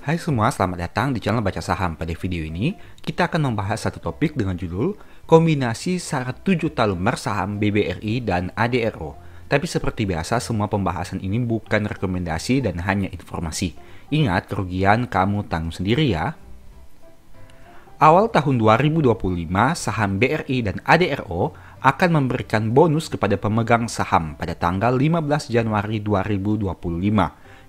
Hai semua, selamat datang di channel Baca Saham. Pada video ini, kita akan membahas satu topik dengan judul Kombinasi Syarat 7 Talumer Saham BBRI dan ADRO. Tapi seperti biasa, semua pembahasan ini bukan rekomendasi dan hanya informasi. Ingat, kerugian kamu tanggung sendiri ya. Awal tahun 2025, saham BRI dan ADRO akan memberikan bonus kepada pemegang saham pada tanggal 15 Januari 2025,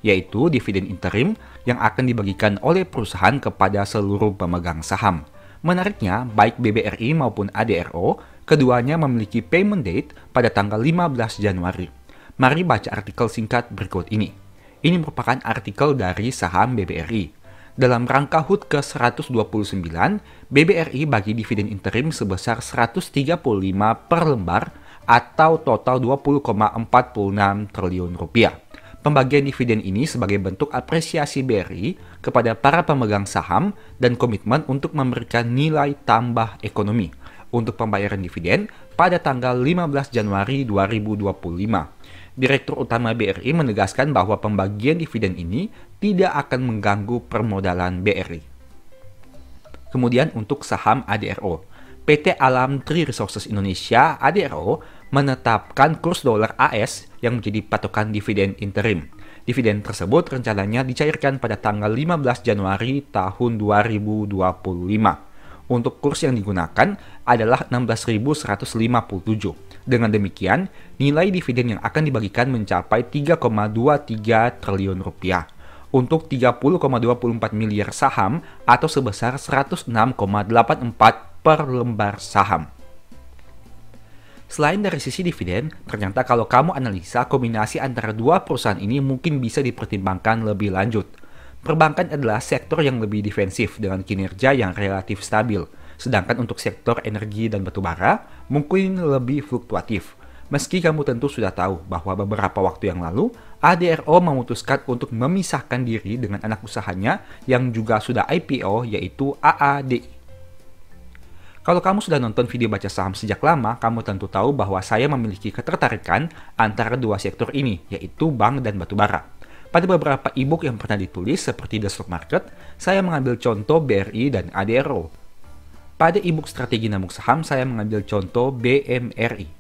yaitu dividen interim yang akan dibagikan oleh perusahaan kepada seluruh pemegang saham. Menariknya, baik BBRI maupun ADRO, keduanya memiliki payment date pada tanggal 15 Januari. Mari baca artikel singkat berikut ini. Ini merupakan artikel dari saham BBRI. Dalam rangka HUT ke-129, BBRI bagi dividen interim sebesar 135 per lembar atau total 20,46 triliun rupiah. Pembagian dividen ini sebagai bentuk apresiasi BRI kepada para pemegang saham dan komitmen untuk memberikan nilai tambah ekonomi untuk pembayaran dividen pada tanggal 15 Januari 2025. Direktur Utama BRI menegaskan bahwa pembagian dividen ini tidak akan mengganggu permodalan BRI. Kemudian untuk saham ADRO, PT Alam Tree Resources Indonesia ADRO menetapkan kurs dolar AS yang menjadi patokan dividen interim. Dividen tersebut rencananya dicairkan pada tanggal 15 Januari tahun 2025. Untuk kurs yang digunakan adalah 16.157. Dengan demikian, nilai dividen yang akan dibagikan mencapai 3,23 triliun rupiah untuk 30,24 miliar saham atau sebesar 106,84 per lembar saham. Selain dari sisi dividen, ternyata kalau kamu analisa kombinasi antara dua perusahaan ini mungkin bisa dipertimbangkan lebih lanjut. Perbankan adalah sektor yang lebih defensif dengan kinerja yang relatif stabil, sedangkan untuk sektor energi dan batubara mungkin lebih fluktuatif. Meski kamu tentu sudah tahu bahwa beberapa waktu yang lalu, ADRO memutuskan untuk memisahkan diri dengan anak usahanya yang juga sudah IPO, yaitu AADI. Kalau kamu sudah nonton video baca saham sejak lama, kamu tentu tahu bahwa saya memiliki ketertarikan antara dua sektor ini, yaitu bank dan batubara. Pada beberapa e-book yang pernah ditulis seperti The Stock Market, saya mengambil contoh BRI dan ADRO. Pada e-book Strategi Nabung Saham, saya mengambil contoh BMRI.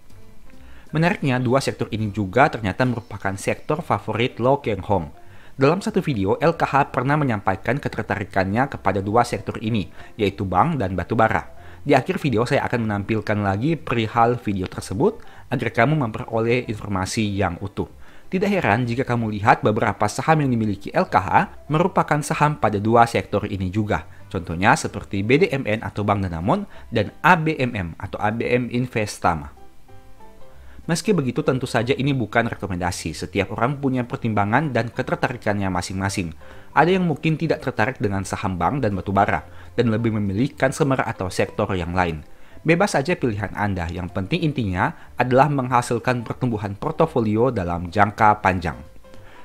Menariknya, dua sektor ini juga ternyata merupakan sektor favorit Lo Keng Hong. Dalam satu video, LKH pernah menyampaikan ketertarikannya kepada dua sektor ini, yaitu bank dan batubara. Di akhir video, saya akan menampilkan lagi perihal video tersebut agar kamu memperoleh informasi yang utuh. Tidak heran jika kamu lihat beberapa saham yang dimiliki LKH merupakan saham pada dua sektor ini juga. Contohnya seperti BDMN atau Bank Danamon dan ABMM atau ABM Investama. Meski begitu, tentu saja ini bukan rekomendasi. Setiap orang punya pertimbangan dan ketertarikannya masing-masing. Ada yang mungkin tidak tertarik dengan saham bank dan batubara, dan lebih memilih consumer atau sektor yang lain. Bebas saja pilihan Anda, yang penting intinya adalah menghasilkan pertumbuhan portofolio dalam jangka panjang.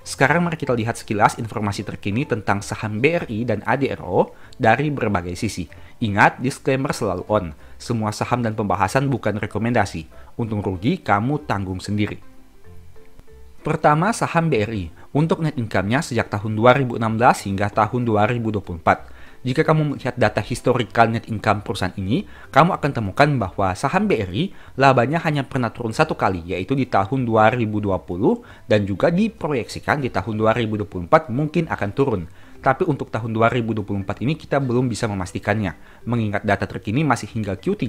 Sekarang mari kita lihat sekilas informasi terkini tentang saham BRI dan ADRO dari berbagai sisi. Ingat, disclaimer selalu on. Semua saham dan pembahasan bukan rekomendasi. Untung rugi kamu tanggung sendiri. Pertama, saham BRI. Untuk net income-nya sejak tahun 2016 hingga tahun 2024. Jika kamu melihat data historikal net income perusahaan ini, kamu akan temukan bahwa saham BRI labanya hanya pernah turun satu kali, yaitu di tahun 2020 dan juga diproyeksikan di tahun 2024 mungkin akan turun. Tapi untuk tahun 2024 ini kita belum bisa memastikannya, mengingat data terkini masih hingga Q3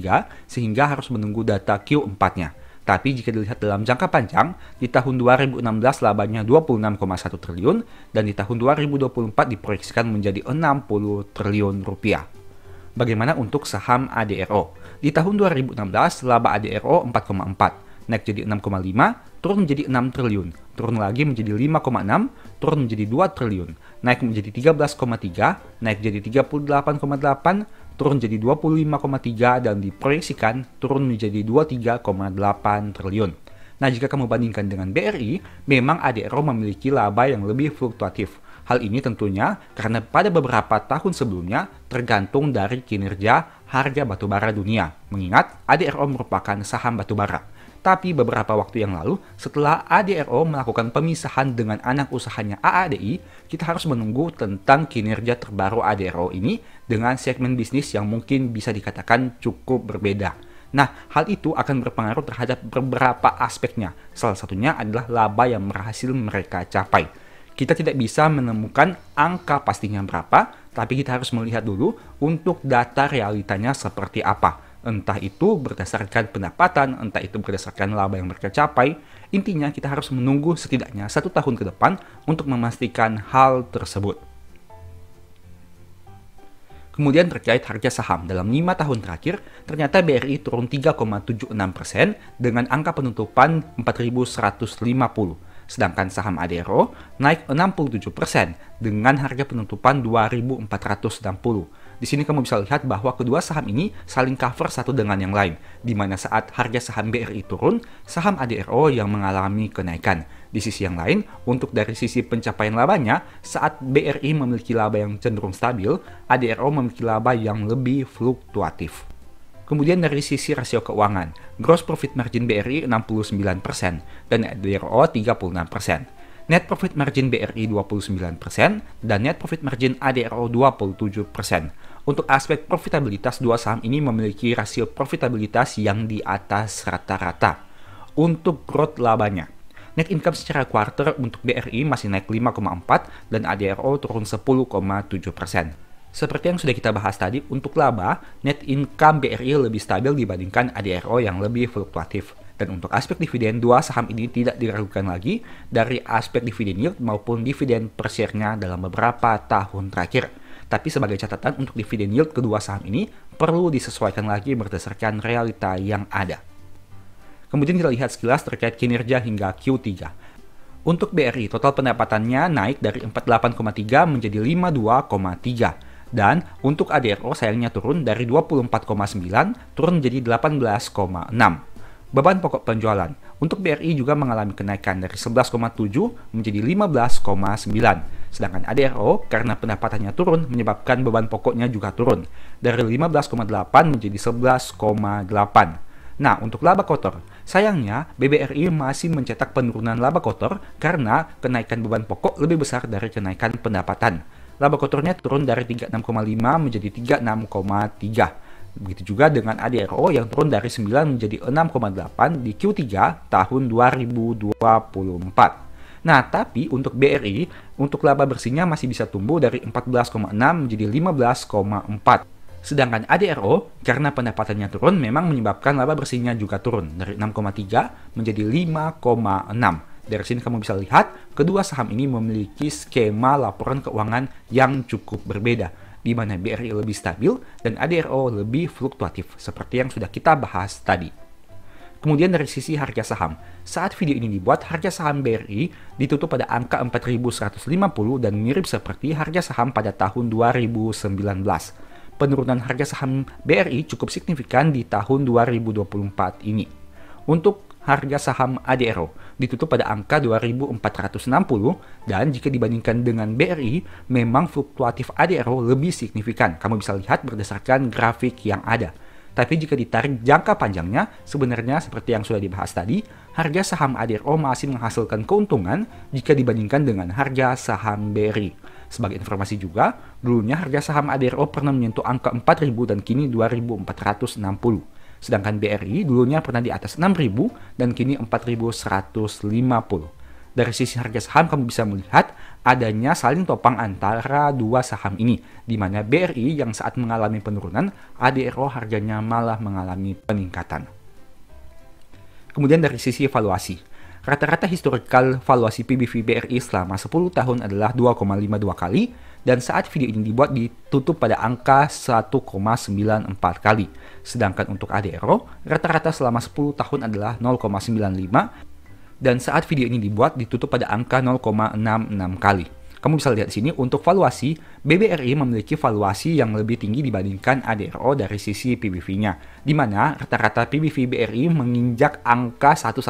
sehingga harus menunggu data Q4-nya. Tapi jika dilihat dalam jangka panjang, di tahun 2016 labanya 26,1 triliun dan di tahun 2024 diproyeksikan menjadi 60 triliun rupiah. Bagaimana untuk saham ADRO? Di tahun 2016 laba ADRO 4,4, naik jadi 6,5, turun menjadi 6 triliun, turun lagi menjadi 5,6, turun menjadi 2 triliun, naik menjadi 13,3, naik jadi 38,8, turun jadi 25,3 dan diproyeksikan turun menjadi 23,8 triliun. Nah, jika kamu bandingkan dengan BRI, memang ADRO memiliki laba yang lebih fluktuatif. Hal ini tentunya karena pada beberapa tahun sebelumnya tergantung dari kinerja harga batubara dunia, mengingat ADRO merupakan saham batubara. Tapi beberapa waktu yang lalu, setelah ADRO melakukan pemisahan dengan anak usahanya AADI, kita harus menunggu tentang kinerja terbaru ADRO ini dengan segmen bisnis yang mungkin bisa dikatakan cukup berbeda. Nah, hal itu akan berpengaruh terhadap beberapa aspeknya. Salah satunya adalah laba yang berhasil mereka capai. Kita tidak bisa menemukan angka pastinya berapa, tapi kita harus melihat dulu untuk data realitanya seperti apa. Entah itu berdasarkan pendapatan, entah itu berdasarkan laba yang mereka capai. Intinya kita harus menunggu setidaknya 1 tahun ke depan untuk memastikan hal tersebut. Kemudian terkait harga saham, dalam 5 tahun terakhir, ternyata BRI turun 3,76% dengan angka penutupan 4.150. Sedangkan saham ADRO naik 67% dengan harga penutupan 2.460. Di sini kamu bisa lihat bahwa kedua saham ini saling cover satu dengan yang lain, di mana saat harga saham BRI turun, saham ADRO yang mengalami kenaikan. Di sisi yang lain, untuk dari sisi pencapaian labanya, saat BRI memiliki laba yang cenderung stabil, ADRO memiliki laba yang lebih fluktuatif. Kemudian dari sisi rasio keuangan, gross profit margin BRI 69% dan ADRO 36%. Net profit margin BRI 29% dan net profit margin ADRO 27%. Untuk aspek profitabilitas, dua saham ini memiliki rasio profitabilitas yang di atas rata-rata. Untuk growth labanya, net income secara quarter untuk BRI masih naik 5,4 dan ADRO turun 10,7%. Seperti yang sudah kita bahas tadi, untuk laba, net income BRI lebih stabil dibandingkan ADRO yang lebih fluktuatif. Dan untuk aspek dividen, dua saham ini tidak diragukan lagi dari aspek dividen yield maupun dividen per share-nya dalam beberapa tahun terakhir. Tapi sebagai catatan, untuk dividen yield kedua saham ini perlu disesuaikan lagi berdasarkan realita yang ada. Kemudian kita lihat sekilas terkait kinerja hingga Q3. Untuk BRI, total pendapatannya naik dari 48,3 menjadi 52,3. Dan untuk ADRO sayangnya turun dari 24,9 turun menjadi 18,6. Beban pokok penjualan untuk BRI juga mengalami kenaikan dari 11,7 menjadi 15,9. Sedangkan ADRO karena pendapatannya turun menyebabkan beban pokoknya juga turun dari 15,8 menjadi 11,8. Nah, untuk laba kotor, sayangnya BBRI masih mencetak penurunan laba kotor karena kenaikan beban pokok lebih besar dari kenaikan pendapatan. Laba kotornya turun dari 36,5 menjadi 36,3. Begitu juga dengan ADRO yang turun dari 9 menjadi 6,8 di Q3 tahun 2024. Nah, tapi untuk BRI, untuk laba bersihnya masih bisa tumbuh dari 14,6 menjadi 15,4. Sedangkan ADRO, karena pendapatannya turun, memang menyebabkan laba bersihnya juga turun dari 6,3 menjadi 5,6. Dari sini kamu bisa lihat, kedua saham ini memiliki skema laporan keuangan yang cukup berbeda, di mana BRI lebih stabil dan ADRO lebih fluktuatif, seperti yang sudah kita bahas tadi. Kemudian dari sisi harga saham, saat video ini dibuat, harga saham BRI ditutup pada angka 4.150 dan mirip seperti harga saham pada tahun 2019. Penurunan harga saham BRI cukup signifikan di tahun 2024 ini. Untuk harga saham ADRO ditutup pada angka 2.460 dan jika dibandingkan dengan BRI, memang fluktuatif ADRO lebih signifikan. Kamu bisa lihat berdasarkan grafik yang ada. Tapi jika ditarik jangka panjangnya, sebenarnya seperti yang sudah dibahas tadi, harga saham ADRO masih menghasilkan keuntungan jika dibandingkan dengan harga saham BRI. Sebagai informasi juga, dulunya harga saham ADRO pernah menyentuh angka 4.000 dan kini 2.460. Sedangkan BRI dulunya pernah di atas 6.000 dan kini 4.150. Dari sisi harga saham kamu bisa melihat adanya saling topang antara dua saham ini, di mana BRI yang saat mengalami penurunan, ADRO harganya malah mengalami peningkatan. Kemudian dari sisi valuasi, rata-rata historical valuasi PBV BRI selama 10 tahun adalah 2,52 kali, dan saat video ini dibuat ditutup pada angka 1,94 kali. Sedangkan untuk ADRO, rata-rata selama 10 tahun adalah 0,95, dan saat video ini dibuat ditutup pada angka 0,66 kali. Kamu bisa lihat di sini untuk valuasi, BBRI memiliki valuasi yang lebih tinggi dibandingkan ADRO dari sisi PBV-nya, di mana rata-rata PBV BRI menginjak angka 1-2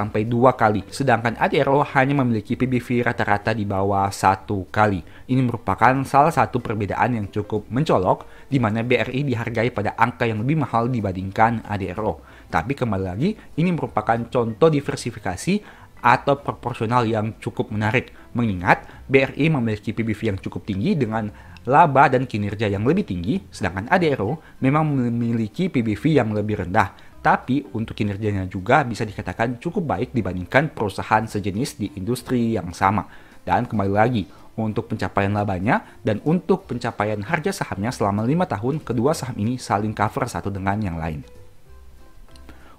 kali, sedangkan ADRO hanya memiliki PBV rata-rata di bawah 1 kali. Ini merupakan salah satu perbedaan yang cukup mencolok, di mana BRI dihargai pada angka yang lebih mahal dibandingkan ADRO. Tapi kembali lagi, ini merupakan contoh diversifikasi atau proporsional yang cukup menarik, mengingat BRI memiliki PBV yang cukup tinggi dengan laba dan kinerja yang lebih tinggi, sedangkan ADRO memang memiliki PBV yang lebih rendah, tapi untuk kinerjanya juga bisa dikatakan cukup baik dibandingkan perusahaan sejenis di industri yang sama. Dan kembali lagi, untuk pencapaian labanya dan untuk pencapaian harga sahamnya selama 5 tahun, kedua saham ini saling cover satu dengan yang lain.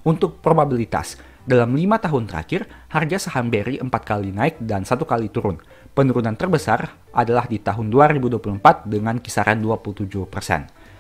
Untuk probabilitas, dalam 5 tahun terakhir, harga saham BRI 4 kali naik dan 1 kali turun. Penurunan terbesar adalah di tahun 2024 dengan kisaran 27%.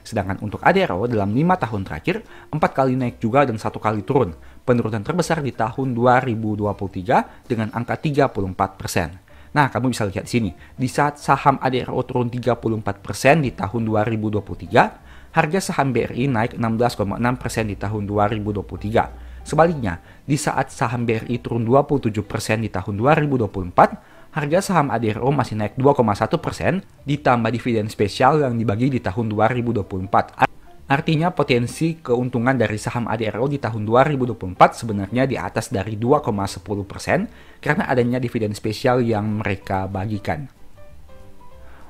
Sedangkan untuk ADRO dalam 5 tahun terakhir, 4 kali naik juga dan 1 kali turun. Penurunan terbesar di tahun 2023 dengan angka 34%. Nah, kamu bisa lihat di sini, di saat saham ADRO turun 34% di tahun 2023, harga saham BRI naik 16,6% di tahun 2023. Sebaliknya, di saat saham BRI turun 27% di tahun 2024, harga saham ADRO masih naik 2,1% ditambah dividen spesial yang dibagi di tahun 2024. Artinya potensi keuntungan dari saham ADRO di tahun 2024 sebenarnya di atas dari 2,10% karena adanya dividen spesial yang mereka bagikan.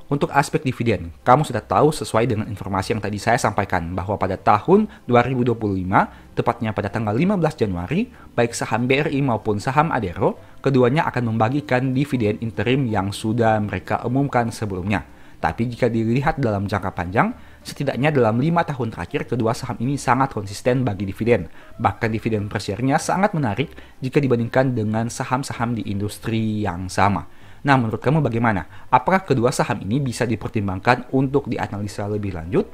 Untuk aspek dividen, kamu sudah tahu sesuai dengan informasi yang tadi saya sampaikan bahwa pada tahun 2025, tepatnya pada tanggal 15 Januari, baik saham BRI maupun saham ADRO, keduanya akan membagikan dividen interim yang sudah mereka umumkan sebelumnya. Tapi jika dilihat dalam jangka panjang, setidaknya dalam 5 tahun terakhir, kedua saham ini sangat konsisten bagi dividen. Bahkan dividen per share-nya sangat menarik jika dibandingkan dengan saham-saham di industri yang sama. Nah, menurut kamu bagaimana? Apakah kedua saham ini bisa dipertimbangkan untuk dianalisa lebih lanjut?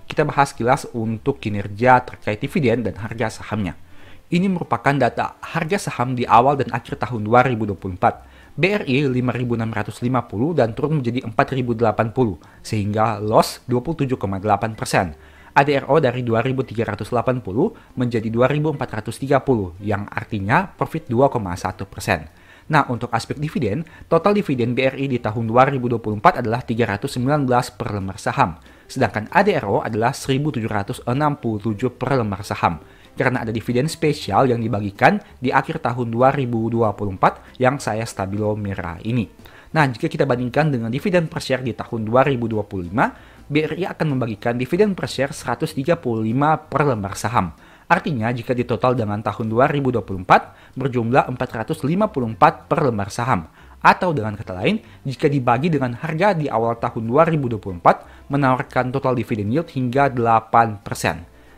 Kita bahas kilas untuk kinerja terkait dividen dan harga sahamnya. Ini merupakan data harga saham di awal dan akhir tahun 2024. BRI 5.650 dan turun menjadi 4.080, sehingga loss 27,8%. ADRO dari 2.380 menjadi 2.430, yang artinya profit 2,1%. Nah, untuk aspek dividen, total dividen BRI di tahun 2024 adalah 319 per lembar saham, sedangkan ADRO adalah 1.767 per lembar saham, karena ada dividen spesial yang dibagikan di akhir tahun 2024 yang saya stabilo merah ini. Nah, jika kita bandingkan dengan dividen per share di tahun 2025, BRI akan membagikan dividen per share 135 per lembar saham. Artinya, jika ditotal dengan tahun 2024, berjumlah 454 per lembar saham. Atau dengan kata lain, jika dibagi dengan harga di awal tahun 2024, menawarkan total dividen yield hingga 8%.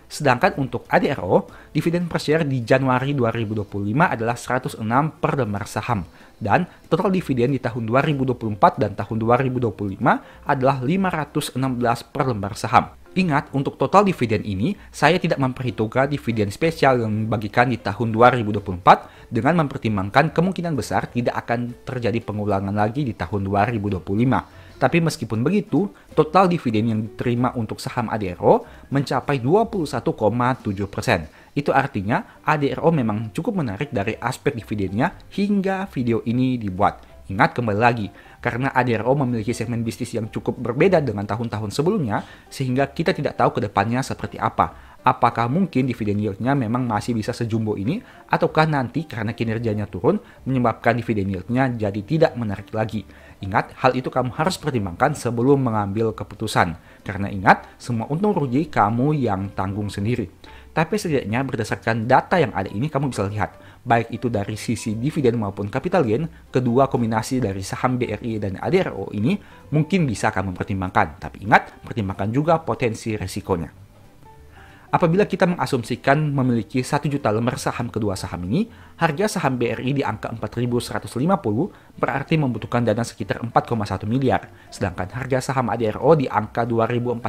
Sedangkan untuk ADRO, dividen per share di Januari 2025 adalah 106 per lembar saham. Dan total dividen di tahun 2024 dan tahun 2025 adalah 516 per lembar saham. Ingat, untuk total dividen ini, saya tidak memperhitungkan dividen spesial yang dibagikan di tahun 2024 dengan mempertimbangkan kemungkinan besar tidak akan terjadi pengulangan lagi di tahun 2025. Tapi meskipun begitu, total dividen yang diterima untuk saham ADRO mencapai 21,7%. Itu artinya ADRO memang cukup menarik dari aspek dividennya hingga video ini dibuat. Ingat kembali lagi, karena ADRO memiliki segmen bisnis yang cukup berbeda dengan tahun-tahun sebelumnya, sehingga kita tidak tahu ke depannya seperti apa. Apakah mungkin dividen yield-nya memang masih bisa sejumbo ini, ataukah nanti karena kinerjanya turun, menyebabkan dividen yield-nya jadi tidak menarik lagi. Ingat, hal itu kamu harus pertimbangkan sebelum mengambil keputusan. Karena ingat, semua untung rugi kamu yang tanggung sendiri. Tapi setidaknya berdasarkan data yang ada ini kamu bisa lihat, baik itu dari sisi dividen maupun capital gain, kedua kombinasi dari saham BRI dan ADRO ini mungkin bisa kamu pertimbangkan. Tapi ingat, pertimbangkan juga potensi resikonya. Apabila kita mengasumsikan memiliki 1 juta lembar saham kedua saham ini, harga saham BRI di angka 4.150 berarti membutuhkan dana sekitar 4,1 miliar. Sedangkan harga saham ADRO di angka 2.450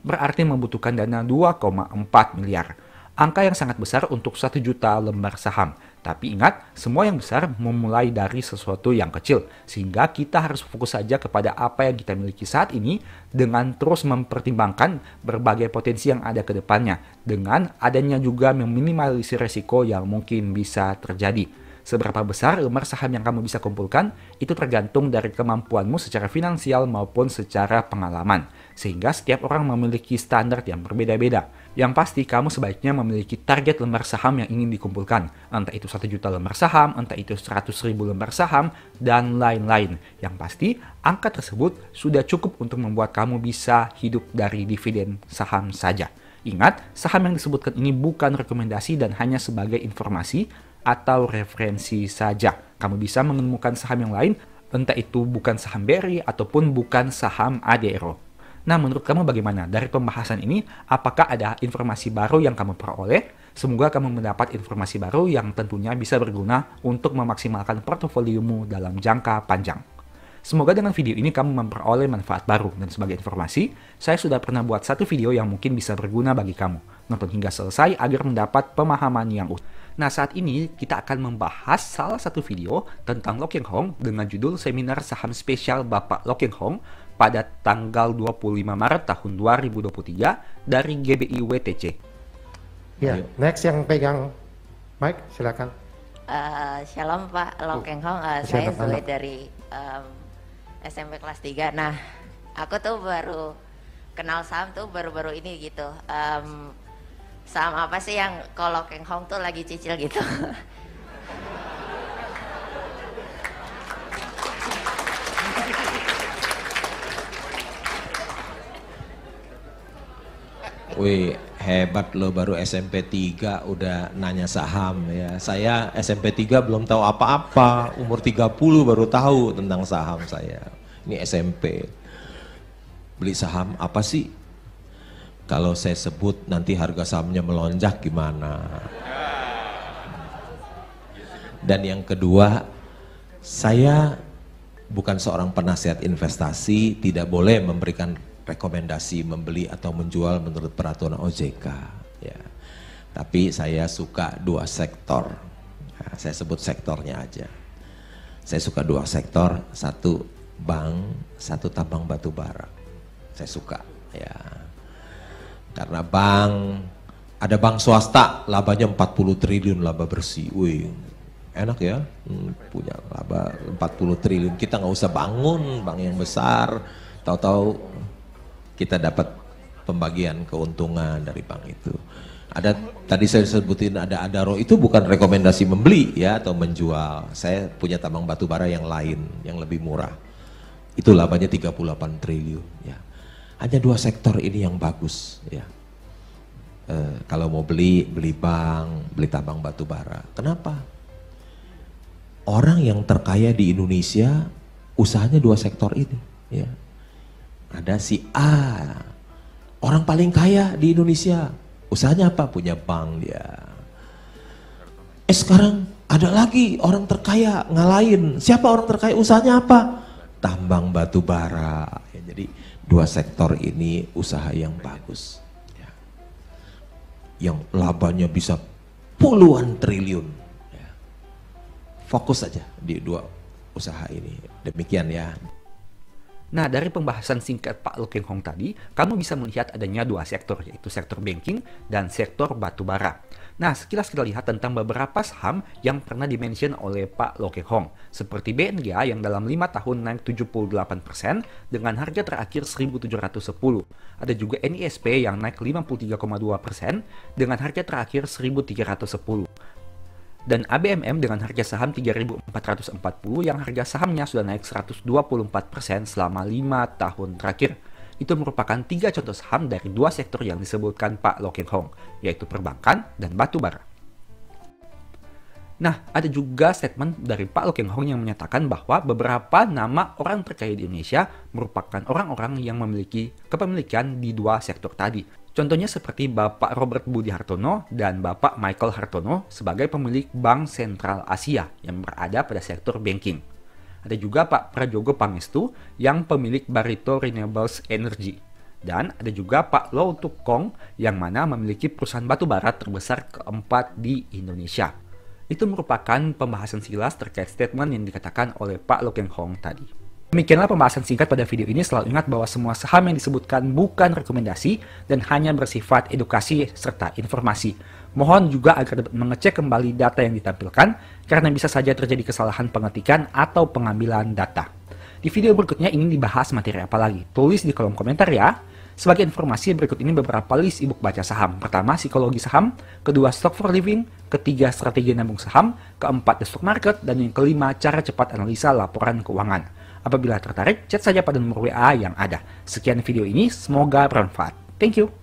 berarti membutuhkan dana 2,4 miliar. Angka yang sangat besar untuk 1 juta lembar saham. Tapi ingat, semua yang besar memulai dari sesuatu yang kecil. Sehingga kita harus fokus saja kepada apa yang kita miliki saat ini dengan terus mempertimbangkan berbagai potensi yang ada ke depannya. Dengan adanya juga meminimalisir resiko yang mungkin bisa terjadi. Seberapa besar lembar saham yang kamu bisa kumpulkan, itu tergantung dari kemampuanmu secara finansial maupun secara pengalaman. Sehingga setiap orang memiliki standar yang berbeda-beda. Yang pasti, kamu sebaiknya memiliki target lembar saham yang ingin dikumpulkan. Entah itu 1 juta lembar saham, entah itu 100.000 lembar saham, dan lain-lain. Yang pasti, angka tersebut sudah cukup untuk membuat kamu bisa hidup dari dividen saham saja. Ingat, saham yang disebutkan ini bukan rekomendasi dan hanya sebagai informasi atau referensi saja. Kamu bisa menemukan saham yang lain, entah itu bukan saham BRI ataupun bukan saham ADRO. Nah, menurut kamu bagaimana? Dari pembahasan ini, apakah ada informasi baru yang kamu peroleh? Semoga kamu mendapat informasi baru yang tentunya bisa berguna untuk memaksimalkan portofoliomu dalam jangka panjang. Semoga dengan video ini kamu memperoleh manfaat baru, dan sebagai informasi, saya sudah pernah buat satu video yang mungkin bisa berguna bagi kamu. Nonton hingga selesai agar mendapat pemahaman yang utuh. Nah, saat ini kita akan membahas salah satu video tentang Loh Keng Hong dengan judul Seminar Saham Spesial Bapak Loh Keng Hong pada tanggal 25 Maret tahun 2023 dari GBI WTC. Ya, next yang pegang mic, silakan. Shalom Pak Loh Keng Hong, saya Zoe dari SMP kelas 3. Nah, aku tuh baru kenal saham tuh baru-baru ini gitu. Saham apa sih yang kalau Keng Hong tuh lagi cicil gitu? Wih, hebat lo, baru SMP 3 udah nanya saham ya. Saya SMP 3 belum tahu apa-apa, umur 30 baru tahu tentang saham saya. Ini SMP. Beli saham apa sih? Kalau saya sebut nanti harga sahamnya melonjak gimana? Dan yang kedua, saya bukan seorang penasihat investasi, tidak boleh memberikan rekomendasi membeli atau menjual menurut peraturan OJK. Ya. Tapi saya suka dua sektor. Nah, saya sebut sektornya aja. Saya suka dua sektor, satu bank, satu tambang batu bara. Saya suka. Ya. Karena bank, ada bank swasta, labanya 40 triliun laba bersih. Wih, enak ya, punya laba 40 triliun. Kita nggak usah bangun bank yang besar, tahu-tahu kita dapat pembagian keuntungan dari bank itu. Ada, tadi saya sebutin ada Adaro, itu bukan rekomendasi membeli ya atau menjual. Saya punya tambang batu bara yang lain, yang lebih murah. Itu labanya 38 triliun ya. Hanya dua sektor ini yang bagus ya. Kalau mau beli bank, beli tambang batu bara. Kenapa? Orang yang terkaya di Indonesia usahanya dua sektor ini ya. Ada si A, orang paling kaya di Indonesia, usahanya apa? Punya bank dia. Sekarang ada lagi orang terkaya ngalahin. Siapa orang terkaya? Usahanya apa? Tambang batu bara. Ya, jadi dua sektor ini usaha yang bagus, ya. Yang labanya bisa puluhan triliun. Ya. Fokus saja di dua usaha ini. Demikian ya. Nah, dari pembahasan singkat Pak Loh Keng Hong tadi, kamu bisa melihat adanya dua sektor, yaitu sektor banking dan sektor batubara. Nah, sekilas kita lihat tentang beberapa saham yang pernah dimention oleh Pak Loh Keng Hong, seperti BNGA yang dalam 5 tahun naik 78% dengan harga terakhir 1.710. Ada juga NISP yang naik 53,2% dengan harga terakhir 1.310. Dan ABMM dengan harga saham 3.440 yang harga sahamnya sudah naik 124% selama 5 tahun terakhir. Itu merupakan 3 contoh saham dari dua sektor yang disebutkan Pak Loh Keng Hong, yaitu perbankan dan batubara. Nah, ada juga statement dari Pak Loh Keng Hong yang menyatakan bahwa beberapa nama orang terkaya di Indonesia merupakan orang-orang yang memiliki kepemilikan di dua sektor tadi. Contohnya seperti Bapak Robert Budi Hartono dan Bapak Michael Hartono sebagai pemilik Bank Sentral Asia yang berada pada sektor banking. Ada juga Pak Prajogo Pangestu yang pemilik Barito Renewables Energy. Dan ada juga Pak Low Tuk Kong yang mana memiliki perusahaan batubara terbesar keempat di Indonesia. Itu merupakan pembahasan sekilas terkait statement yang dikatakan oleh Pak Low Keng Hong tadi. Demikianlah pembahasan singkat pada video ini. Selalu ingat bahwa semua saham yang disebutkan bukan rekomendasi dan hanya bersifat edukasi serta informasi. Mohon juga agar dapat mengecek kembali data yang ditampilkan karena bisa saja terjadi kesalahan pengetikan atau pengambilan data. Di video berikutnya ingin dibahas materi apa lagi? Tulis di kolom komentar ya. Sebagai informasi, berikut ini beberapa list ebook baca saham. Pertama, psikologi saham. Kedua, stock for living. Ketiga, strategi nabung saham. Keempat, the stock market. Dan yang kelima, cara cepat analisa laporan keuangan. Apabila tertarik, chat saja pada nomor WA yang ada. Sekian video ini, semoga bermanfaat. Thank you.